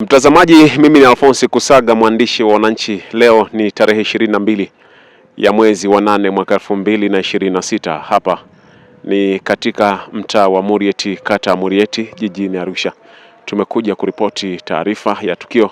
Mtazamaji, mimi ni Alphonse Kusaga, mwandishi wa Wananchi. Leo ni tarehe 22 ya mwezi wa 8 mwaka 2026. Hapa ni katika mtaa wa Murieti, kata Murieti, jijini Arusha. Tumekuja kuripoti taarifa ya tukio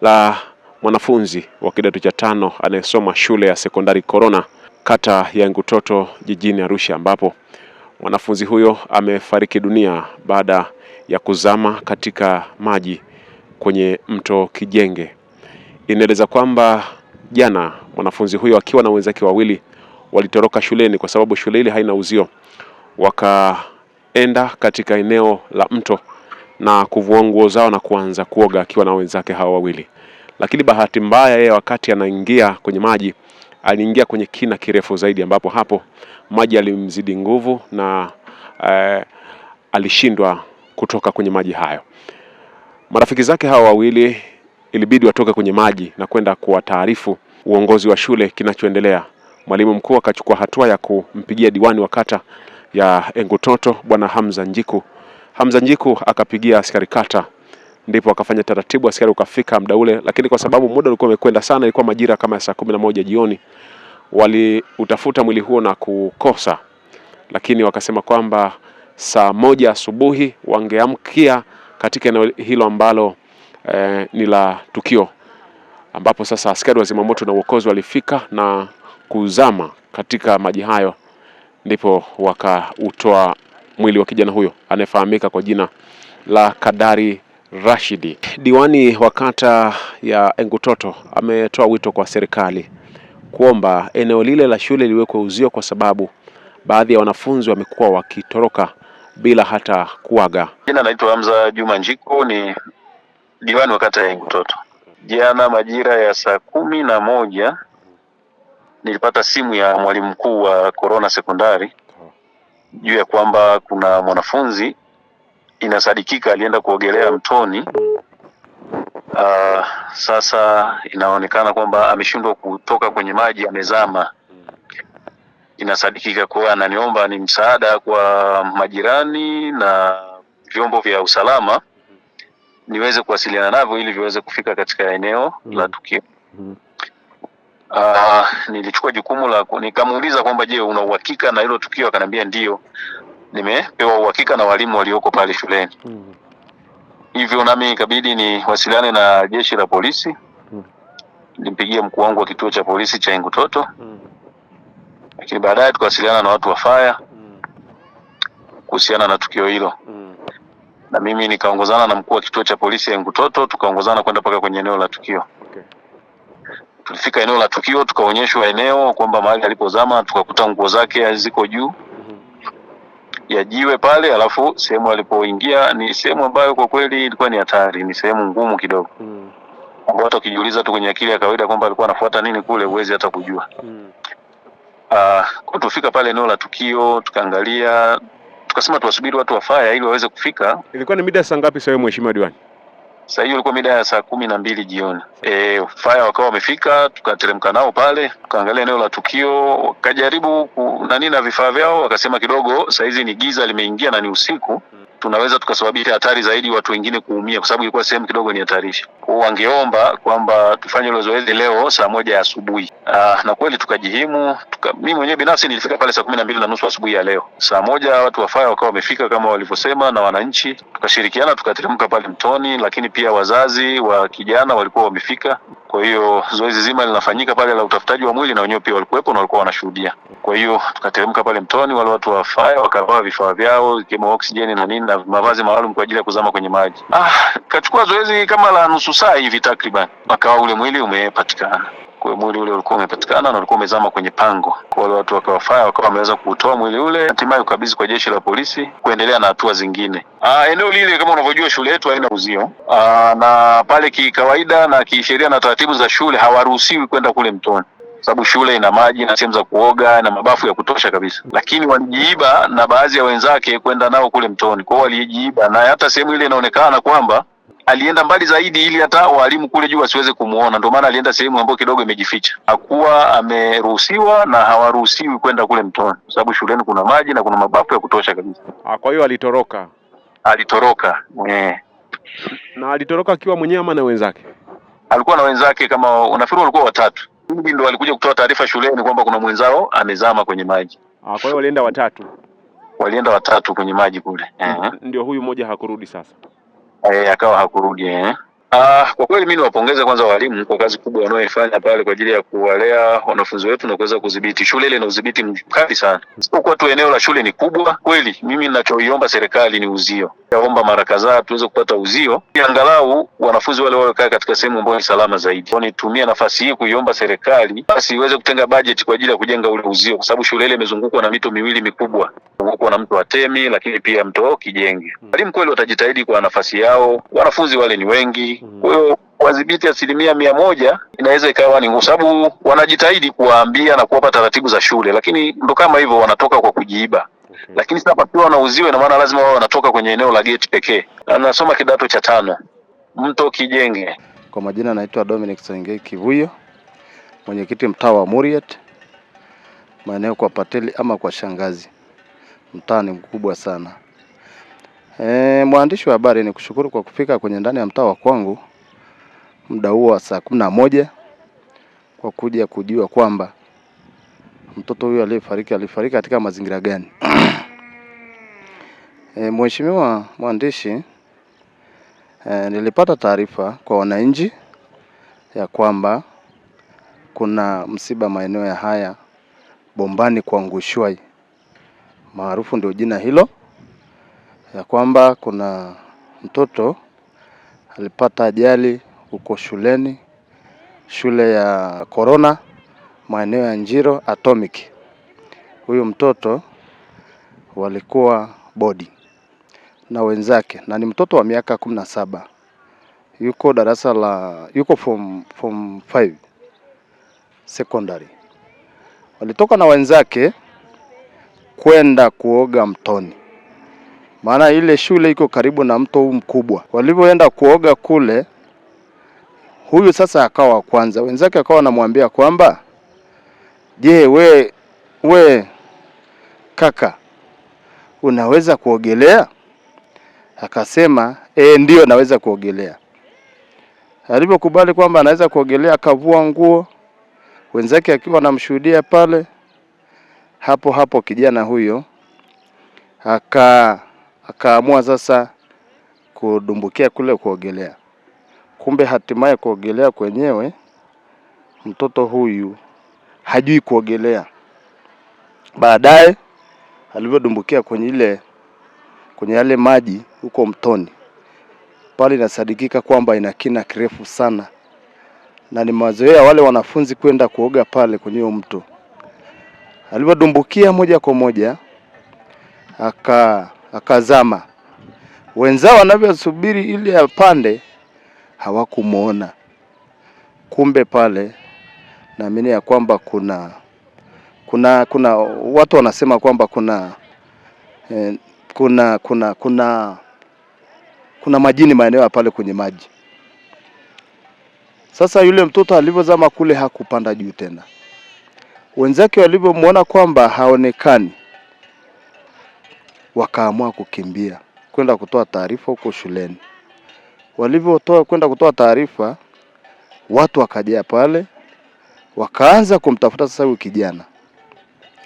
la mwanafunzi wa kidato cha 5 anayesoma shule ya sekondari Corona, kata ya Engutoto, jijini Arusha, ambapo mwanafunzi huyo amefariki dunia baada ya kuzama katika maji kwenye mto Kijenge. Inaeleza kwamba jana mwanafunzi huyo akiwa na wenzake wawili walitoroka shuleni kwa sababu shule ile haina uzio. Wakaenda katika eneo la mto na kuvua nguo zao na kuanza kuoga akiwa na wenzake hao wawili. Lakini bahati mbaya, yeye wakati anaingia kwenye maji aliingia kwenye kina kirefu zaidi, ambapo hapo maji yalimzidi nguvu na alishindwa kutoka kwenye maji hayo. Marafiki zake hawa wawili ilibidi watoke kwenye maji na kwenda kuwataarifu uongozi wa shule kinachoendelea. Mwalimu mkuu akachukua hatua ya kumpigia diwani wa kata ya Engutoto, Bwana Hamza Njiku. Hamza Njiku akapigia askari kata, ndipo akafanya taratibu, askari ukafika muda ule, lakini kwa sababu muda ulikuwa umekwenda sana, ilikuwa majira kama ya saa 11 jioni, waliutafuta mwili huo na kukosa. Lakini wakasema kwamba saa 1 asubuhi wangeamkia katika eneo hilo ambalo ni la tukio, ambapo sasa askari wa zimamoto na uokozi walifika na kuzama katika maji hayo, ndipo wakautoa mwili wa kijana huyo anayefahamika kwa jina la Kadari Rashidi. Diwani wa kata ya Engutoto ametoa wito kwa serikali kuomba eneo lile la shule liwekwe uzio, kwa sababu baadhi ya wanafunzi wamekuwa wakitoroka bila hata kuaga. Jina naitwa Hamza Juma Njiku, ni diwani wa kata ya Engutoto. Jana majira ya saa 11 nilipata simu ya mwalimu mkuu wa Corona sekondari juu ya kwamba kuna mwanafunzi inasadikika alienda kuogelea mtoni. Sasa inaonekana kwamba ameshindwa kutoka kwenye maji, amezama. Inasadikika kuwa ananiomba ni msaada kwa majirani na vyombo vya usalama niweze kuwasiliana navyo ili viweze kufika katika eneo la tukio. Nilichukua jukumu la nikamuuliza kwamba je, una uhakika na hilo tukio? Akaniambia ndio, nimepewa uhakika na walimu walioko pale shuleni. Hivyo nami ikabidi niwasiliane na jeshi la polisi. Nimpigie mkuu wangu wa kituo cha polisi cha Engutoto. Lakini baadaye tukawasiliana na watu wa fire kuhusiana na tukio hilo. Na mimi nikaongozana na mkuu wa kituo cha polisi ya Engutoto, tukaongozana kwenda paka kwenye eneo la tukio. Tulifika eneo la tukio, tukaonyeshwa eneo kwamba mahali alipozama, tukakuta nguo zake ziko juu ya jiwe pale, alafu sehemu alipoingia ni sehemu ambayo kwa kweli ilikuwa ni hatari, ni sehemu ngumu kidogo. Watu wakijiuliza tu kwenye akili ya kawaida kwamba alikuwa anafuata nini kule, huwezi hata kujua. Kwa tufika pale eneo la tukio, tukaangalia, tukasema tuwasubiri watu wa fire ili waweze kufika. Ilikuwa ni mida saa ngapi sasa, mheshimiwa diwani? Sasa hiyo ilikuwa mida ya saa 12 jioni. Fire wakawa wamefika, tukateremka nao pale, tukaangalia eneo la tukio, wakajaribu na vifaa vyao, wakasema kidogo saa hizi ni giza limeingia na ni usiku, tunaweza tukasababisha hatari zaidi, watu wengine kuumia, kwa sababu ilikuwa sehemu kidogo ni hatarishi. Kwa wangeomba kwamba tufanye ile zoezi leo saa 1 asubuhi. Na kweli tukajihimu, mimi mwenyewe binafsi nilifika pale saa 12:30 asubuhi ya leo. Saa 1 watu wa fire wakawa wamefika kama walivyosema na wananchi, tukashirikiana tukateremka pale mtoni, lakini pia wazazi wa kijana walikuwa wamefika. Kwa hiyo zoezi zima linafanyika pale la utafutaji wa mwili, na wenyewe pia walikuwepo na walikuwa wanashuhudia. Kwa hiyo tukateremka pale mtoni, wale watu wa fire wakavaa vifaa vyao ikiwemo oksijeni na nini na mavazi maalum kwa ajili ya kuzama kwenye maji. Kachukua zoezi kama la nusu saa hivi takriban, akawa ule mwili umepatikana. Kwa mwili ule ulikuwa umepatikana na ulikuwa umezama kwenye pango. Kwa wale watu wakawa fire wakawa wameweza kutoa mwili ule, hatimaye ukabidhi kwa jeshi la polisi kuendelea na hatua zingine. Eneo lile kama unavyojua shule yetu haina uzio. Na pale kikawaida na kisheria na taratibu za shule hawaruhusiwi kwenda kule mtoni, sababu shule ina maji na sehemu za kuoga na mabafu ya kutosha kabisa. Lakini walijiiba na baadhi ya wenzake kwenda nao kule mtoni. Kwa walijiiba, na hata sehemu ile inaonekana kwamba alienda mbali zaidi ili hata walimu kule juu wasiweze kumuona. Ndio maana alienda sehemu ambayo kidogo imejificha. Hakuwa ameruhusiwa na hawaruhusiwi kwenda kule mtoni, kwa sababu shuleni kuna maji na kuna mabafu ya kutosha kabisa. Kwa hiyo alitoroka. Alitoroka. Na alitoroka akiwa mwenyewe ama na wenzake? Alikuwa na wenzake, kama unafikiri walikuwa watatu. Mimi ndo alikuja kutoa taarifa shuleni kwamba kuna mwenzao amezama kwenye maji. Kwa hiyo walienda watatu? Walienda watatu kwenye maji kule. Ndio huyu mmoja hakurudi sasa? Akawa hakurudi. Kwa kweli mimi niwapongeze kwanza walimu kwa kazi kubwa wanaoifanya pale kwa ajili ya kuwalea wanafunzi wetu na kuweza kudhibiti. Shule ile ina udhibiti mkali sana. Kwa tu eneo la shule ni kubwa kweli. Mimi ninachoiomba serikali ni uzio. Naomba mara kadhaa tuweze kupata uzio ili angalau wanafunzi wale wawe katika sehemu ambayo ni salama zaidi. Kwa nitumia nafasi hii kuiomba serikali basi iweze kutenga budget kwa ajili ya kujenga ule uzio, kwa sababu shule ile imezungukwa na mito miwili mikubwa. Imezungukwa na mto wa Temi lakini pia mto Kijenge. Walimu kweli watajitahidi kwa nafasi yao. Wanafunzi wale ni wengi. Kwa hiyo wadhibiti 100% inaweza ikawa ni ngumu, sababu wanajitahidi kuwaambia na kuwapa taratibu za shule, lakini ndo kama hivyo wanatoka kwa kujiiba. Lakini sasa pakiwa na uzio, ina maana lazima wao wanatoka kwenye eneo la gate pekee. Anasoma kidato cha 5, mto Kijenge. Kwa majina naitwa Dominic Soingei Kivuyo, mwenyekiti mtaa wa Muriet, maeneo kwa Pateli ama kwa Shangazi. Mtaa ni mkubwa sana. Mwandishi wa habari, ni kushukuru kwa kufika kwenye ndani ya mtaa wa kwangu muda huo wa saa 11 kwa kuja kujua kwamba mtoto huyu alifariki katika mazingira gani. Mheshimiwa mwandishi, nilipata taarifa kwa wananchi ya kwamba kuna msiba maeneo ya haya Bombani kwa Ngushwai, maarufu ndio jina hilo, ya kwamba kuna mtoto alipata ajali huko shuleni, shule ya Corona maeneo ya Njiro Atomic. Huyu mtoto walikuwa bodi na wenzake, na ni mtoto wa miaka 17, yuko form 5 secondary. Walitoka na wenzake kwenda kuoga mtoni, maana ile shule iko karibu na mto huu mkubwa. Walivyoenda kuoga kule, huyu sasa akawa wa kwanza. Wenzake akawa anamwambia kwamba, je, we kaka, unaweza kuogelea? Akasema ndio naweza kuogelea. Alipokubali kwamba anaweza kuogelea, akavua nguo, wenzake akiwa anamshuhudia pale. Hapo kijana huyo akaamua sasa kudumbukia kule kuogelea. Kumbe hatimaye kuogelea kwenyewe, mtoto huyu hajui kuogelea. Baadaye alivyodumbukia kwenye yale maji huko mtoni pale, inasadikika kwamba ina kina kirefu sana, na ni mazoea wale wanafunzi kwenda kuoga pale kwenye mto. Alivyodumbukia moja kwa moja akazama. Wenzao wanavyosubiri ili apande hawakumuona. Kumbe pale naamini ya kwamba kuna watu wanasema kwamba kuna majini maeneo ya pale kwenye maji. Sasa yule mtoto alivyozama kule hakupanda juu tena. Wenzake walivyomuona kwamba haonekani, wakaamua kukimbia kwenda kutoa taarifa huko shuleni. Kwenda kutoa taarifa, watu wakajia pale, wakaanza kumtafuta sasa huyu kijana.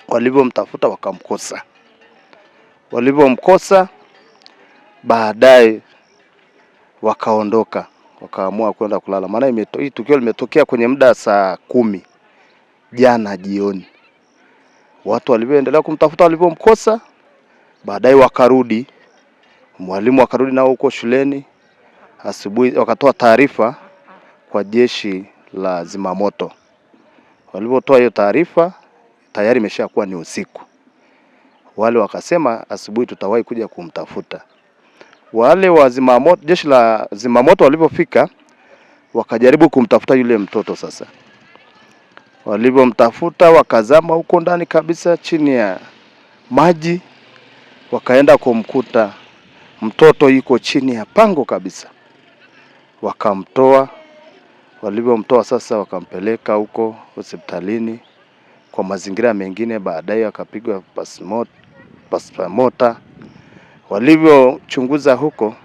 Walivyomtafuta wakamkosa. Walivyomkosa, baadaye wakaondoka, wakaamua kwenda kulala. Maana hii tukio limetokea kwenye muda saa 10 jana jioni. Watu walivyoendelea kumtafuta, walivyomkosa, baadaye wakarudi. Mwalimu akarudi nao huko shuleni. Asubuhi wakatoa taarifa kwa jeshi la zimamoto. Walivyotoa hiyo taarifa, tayari imeshakuwa ni usiku. Wale wakasema asubuhi tutawahi kuja kumtafuta. Wale wa zimamoto, jeshi la zimamoto walipofika, wakajaribu kumtafuta yule mtoto sasa. Walivyomtafuta, wakazama huko ndani kabisa chini ya maji, wakaenda kumkuta mtoto yuko chini ya pango kabisa. Wakamtoa. Walivyomtoa sasa, wakampeleka huko hospitalini kwa mazingira mengine. Baadaye akapigwa pasmota. Walivyochunguza huko,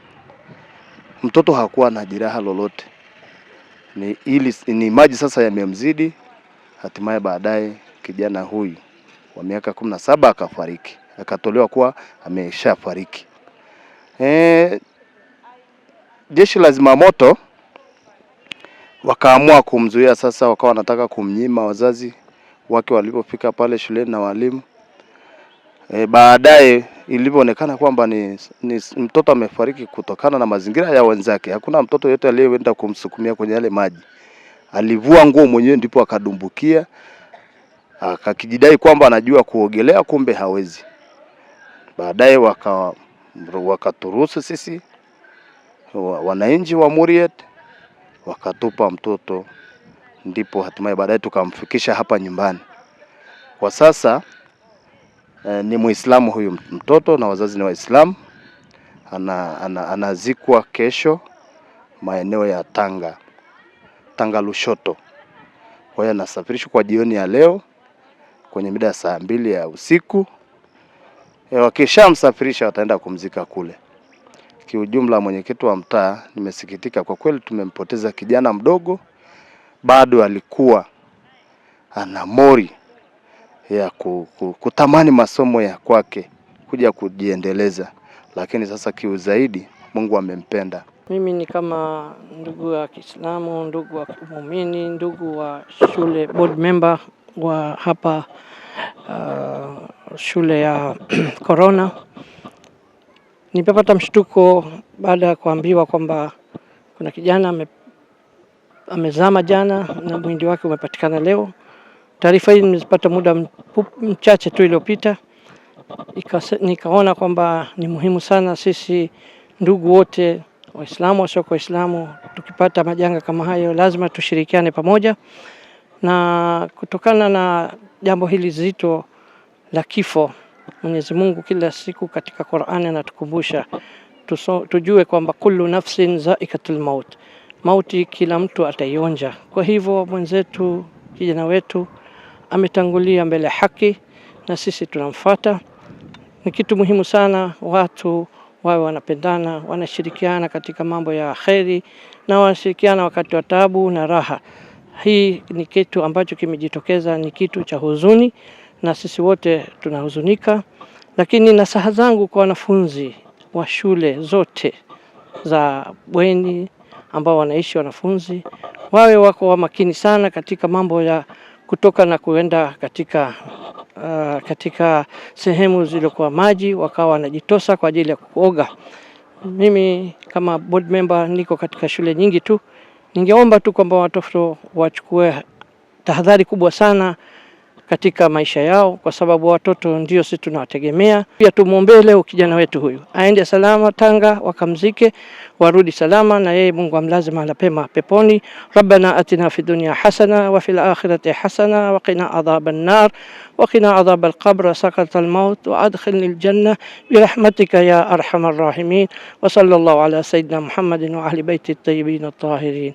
Mtoto hakuwa na jeraha lolote, ni maji sasa yamemzidi. Hatimaye baadaye kijana huyu wa miaka 17 akafariki, akatolewa kuwa ameshafariki. Jeshi la zimamoto wakaamua kumzuia sasa, wakawa wanataka kumnyima wazazi wake walipofika pale shuleni na walimu. Baadaye ilivyoonekana kwamba ni mtoto amefariki kutokana na mazingira ya wenzake. Hakuna mtoto yote aliyeenda kumsukumia kwenye yale maji. Alivua nguo mwenyewe ndipo akadumbukia, akakijidai kwamba anajua kuogelea, kumbe hawezi. Baadaye wakaturuhusu sisi wananchi wa Muriet, wakatupa mtoto, ndipo hatimaye baadaye tukamfikisha hapa nyumbani. Kwa sasa ni Muislamu huyu mtoto na wazazi ni Waislamu. Anazikwa kesho maeneo ya Tanga Lushoto. Kwa hiyo anasafirishwa kwa jioni ya leo kwenye mida ya saa 2 ya usiku. Wakishamsafirisha wataenda kumzika kule. Kiujumla, mwenyekiti wa mtaa, nimesikitika kwa kweli, tumempoteza kijana mdogo, bado alikuwa ana mori ya kutamani masomo ya kwake, kuja kujiendeleza, lakini sasa kiu zaidi Mungu amempenda. Mimi ni kama ndugu wa Kiislamu, ndugu wa muumini, ndugu wa shule, board member wa hapa shule ya Corona. Nilipata mshtuko baada ya kuambiwa kwamba kuna kijana amezama jana na mwili wake umepatikana leo. Taarifa hii nimezipata muda mchache tu iliyopita. Nikaona kwamba ni muhimu sana sisi ndugu wote, Waislamu wasio Waislamu, tukipata majanga kama hayo lazima tushirikiane pamoja. Na kutokana na jambo hili zito la kifo, Mwenyezi Mungu kila siku katika Qur'ani anatukumbusha tujue kwamba kullu nafsin zaikatul maut, mauti kila mtu ataionja. Kwa hivyo mwenzetu, kijana wetu ametangulia mbele haki na sisi tunamfuata. Ni kitu muhimu sana watu wawe wanapendana, wanashirikiana katika mambo ya kheri na wanashirikiana wakati wa taabu na raha. Hii ni kitu ambacho kimejitokeza, ni kitu cha huzuni na sisi wote tunahuzunika. Lakini nasaha zangu kwa wanafunzi wa shule zote za bweni ambao wanaishi wanafunzi, wawe wako makini sana katika mambo ya kutoka na kuenda katika sehemu zilizokuwa maji, wakawa wanajitosa kwa ajili ya kuoga. Mimi kama board member niko katika shule nyingi tu, ningeomba tu kwamba watoto wachukue tahadhari kubwa sana katika maisha yao, kwa sababu watoto ndio sisi tunawategemea. Pia tumuombee leo kijana wetu huyu aende salama Tanga, wakamzike, warudi salama, na yeye Mungu amlaze mahali pema peponi. Rabbana atina fid dunya hasana wa fil akhirati hasana wa qina adhaban nar wa qina adhabal qabr sakatal maut wa adkhilnil janna bi rahmatika ya arhamar rahimin. Wa sallallahu ala sayyidina Muhammadin wa ahli baiti at-tayyibin at-tahirin.